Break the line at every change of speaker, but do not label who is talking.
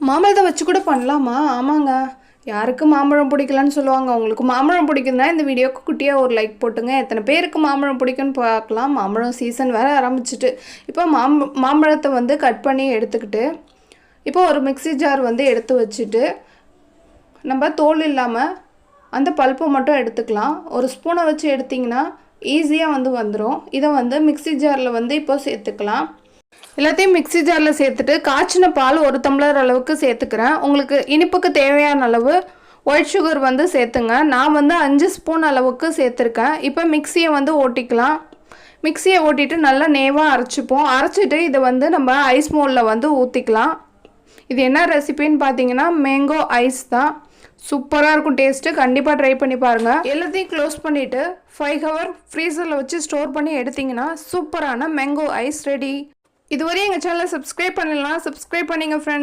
மாம்பழத்தை வச்சு கூட பண்ணலாமா? ஆமாங்க. யாருக்கு மாம்பழம் பிடிக்கலன்னு சொல்லுவாங்க. உங்களுக்கு மாம்பழம் பிடிக்குதுன்னா இந்த வீடியோக்கு குட்டியாக ஒரு லைக் போட்டுங்க. எத்தனை பேருக்கு மாம்பழம் பிடிக்குன்னு பார்க்கலாம். மாம்பழம் சீசன் வேறு ஆரம்பிச்சிட்டு. இப்போ மாம்பழத்தை வந்து கட் பண்ணி எடுத்துக்கிட்டு இப்போ ஒரு மிக்ஸி ஜார் வந்து எடுத்து வச்சுட்டு நம்ம தோல் இல்லாமல் அந்த பல்ப்பை மட்டும் எடுத்துக்கலாம். ஒரு ஸ்பூனை வச்சு எடுத்திங்கன்னா ஈஸியாக வந்து வந்துடும். இதை வந்து மிக்ஸி ஜாரில் வந்து இப்போ சேர்த்துக்கலாம். எல்லாத்தையும் மிக்ஸி ஜாரில் சேர்த்துட்டு காய்ச்சின பால் 1 டம்ளர் அளவுக்கு சேர்த்துக்கிறேன். உங்களுக்கு இனிப்புக்கு தேவையான அளவு ஒயிட் சுகர் வந்து சேர்த்துங்க. நான் வந்து 5 ஸ்பூன் அளவுக்கு சேர்த்துருக்கேன். இப்போ மிக்ஸியை வந்து ஓட்டிக்கலாம். மிக்ஸியை ஓட்டிட்டு நல்லா நேவாக அரைச்சிப்போம். அரைச்சிட்டு இதை வந்து நம்ம ஐஸ் மோல்டில் வந்து ஊற்றிக்கலாம். இது என்ன ரெசிபின்னு பார்த்தீங்கன்னா மேங்கோ ஐஸ் தான். சூப்பராக இருக்கும் டேஸ்ட்டு. கண்டிப்பாக ட்ரை பண்ணி பாருங்கள். எல்லாத்தையும் க்ளோஸ் பண்ணிவிட்டு 5 ஹவர் ஃப்ரீசரில் வச்சு ஸ்டோர் பண்ணி எடுத்திங்கன்னா சூப்பரான மேங்கோ ஐஸ் ரெடி. இதுவரை எங்கள் சேனலை சப்ஸ்கிரைப் பண்ணலாம். சப்ஸ்கிரைப் பண்ணிங்க ஃப்ரெண்ட்ஸ்.